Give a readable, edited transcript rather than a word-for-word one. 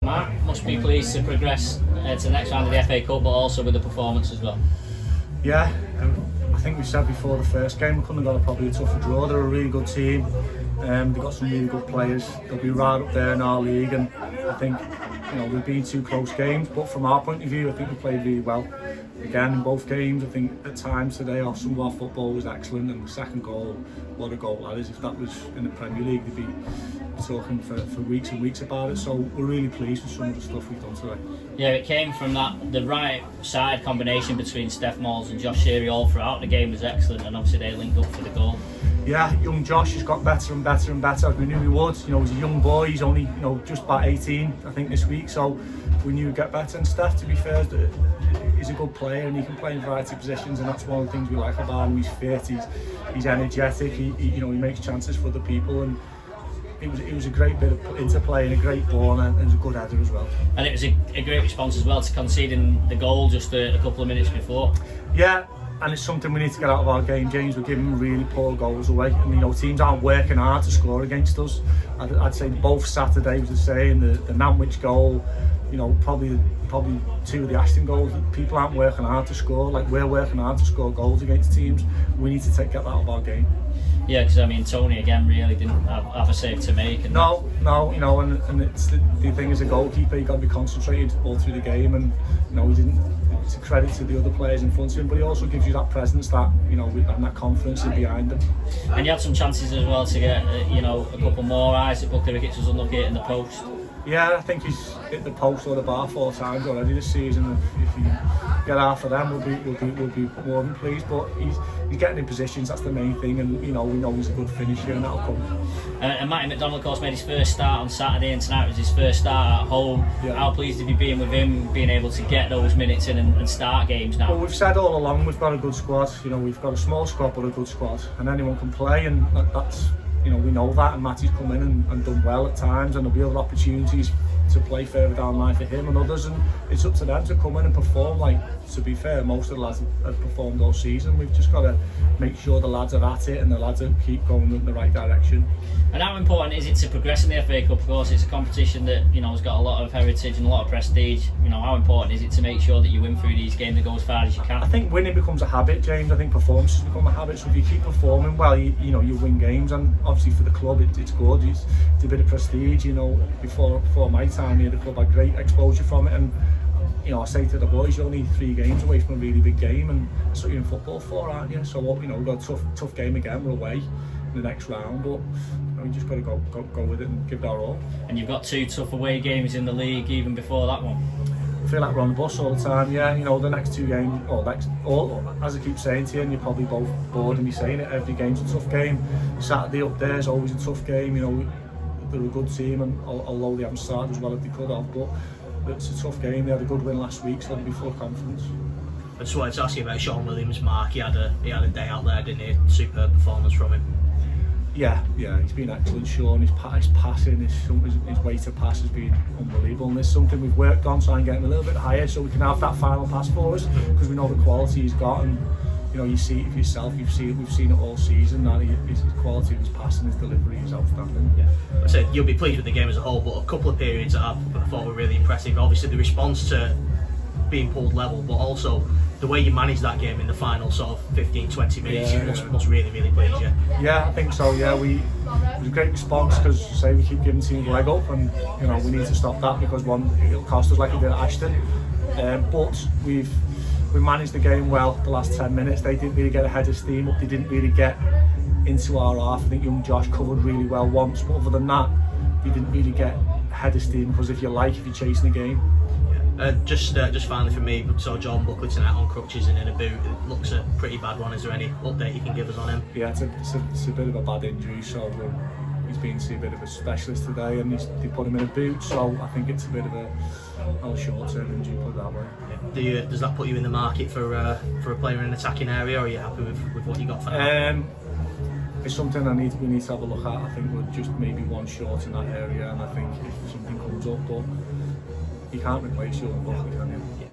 Mark must be pleased to progress to the next round of the FA Cup, but also with the performance as well. Yeah, I think we said before the first game we couldn't have got probably a tougher draw. They're a really good team. They've got some really good players. They'll be right up there in our league, and I think we've been 2 close games. But from our point of view, I think we played really well. Again, in both games, I think at times today, some of our football was excellent, and the second goal, what a goal that is. If that was in the Premier League, they'd be talking for weeks and weeks about it. So we're really pleased with some of the stuff we've done today. Yeah, it came from the right side combination between Steph Moles and Josh Sheary all throughout. The game was excellent, and obviously they linked up for the goal. Yeah, young Josh has got better and better and better. We knew he would. He's a young boy. He's only just about 18, I think, this week. So we knew he'd get better. And Steph, to be fair, he's a good player and he can play in a variety of positions. And that's one of the things we like about him. He's fit. He's energetic. He makes chances for other people. And it was a great bit of interplay and a great ball, and it was a good header as well. And it was a great response as well to conceding the goal just a couple of minutes before. Yeah. And it's something we need to get out of our game, James. We're giving really poor goals away, and teams aren't working hard to score against us. I'd say both Saturday was the same. The Nantwich goal, probably 2 of the Ashton goals. People aren't working hard to score. Like we're working hard to score goals against teams. We need to get that out of our game. Yeah, because Tony again really didn't have a save to make. No, and it's the thing as a goalkeeper, you got to be concentrated all through the game, and he didn't. It's a credit to the other players in front of him, but he also gives you that presence, that and that confidence in behind him. And you had some chances as well to get a couple more. Isaac Buckley-Ricketts was unlucky hitting the post. Yeah, I think he's hit the post or the bar 4 times already this season. If you get half of them, we'll be more than pleased. But he's getting in positions. That's the main thing, and we know he's a good finisher, and that'll come. And Matty McDonald, of course, made his first start on Saturday, and tonight was his first start at home. Yeah. How pleased have you been with him being able to get those minutes in and start games now? Well, we've said all along we've got a good squad. We've got a small squad but a good squad, and anyone can play, and that's. We know that, and Matty's come in and done well at times, and there'll be other opportunities to play further down the line for him and others, and it's up to them to come in and perform. To be fair, most of the lads have performed all season. We've just got to make sure the lads are at it and the lads keep going in the right direction. And how important is it to progress in the FA Cup? Of course, it's a competition that has got a lot of heritage and a lot of prestige. How important is it to make sure that you win through these games and go as far as you can? I think winning becomes a habit, James. I think performances become a habit. So if you keep performing well, you win games, and obviously for the club it's good. It's a bit of prestige. Before my time here, the club had great exposure from it, and I say to the boys, you're only 3 games away from a really big game, and that's what you're in football for, aren't you? So we've got a tough game again. We're away in the next round, but we just got to go with it and give it our all. And you've got 2 tough away games in the league even before that one. I feel like we're on the bus all the time. Yeah, the next 2 games, as I keep saying to you, and you're probably both bored of me saying it, every game's a tough game. Saturday up there is always a tough game. They're a good team, and although they haven't started as well as they could have, but it's a tough game. They had a good win last week, so they'll be full of confidence. I just wanted to ask you about Sean Williams, Mark. He had a day out there, didn't he? Superb performance from him. Yeah, he's been excellent, Sean. His passing, his weight of pass has been unbelievable, and there's something we've worked on, trying to get him a little bit higher so we can have that final pass for us, because we know the quality he's got, and you see it for yourself. We've seen it all season. That his quality of his passing, his delivery is outstanding. Yeah, I said you'll be pleased with the game as a whole, but a couple of periods that I thought were really impressive. Obviously, the response to being pulled level, but also the way you managed that game in the final sort of 15-20 minutes, it must really please you. Yeah, I think so. Yeah, it was a great response, because we keep giving teams a leg up, and we need to stop that, because it'll cost us like it did at Ashton. But we managed the game well the last 10 minutes. They didn't really get a head of steam up. They didn't really get into our half. I think young Josh covered really well once, but other than that, he didn't really get a head of steam, because if you're chasing the game. Just finally for me, so John Buckley tonight on crutches and in a boot. It looks a pretty bad one. Is there any update you can give us on him? Yeah, it's a bit of a bad injury, so he's been to see a bit of a specialist today, and they put him in a boot, so I think it's a bit of a short-term injury, put it that way. Yeah. Does that put you in the market for a player in an attacking area, or are you happy with what you got for now? It's something we need to have a look at. I think we're just maybe one short in that area, and I think if something comes up, but you can't replace Sean Buckley, can you?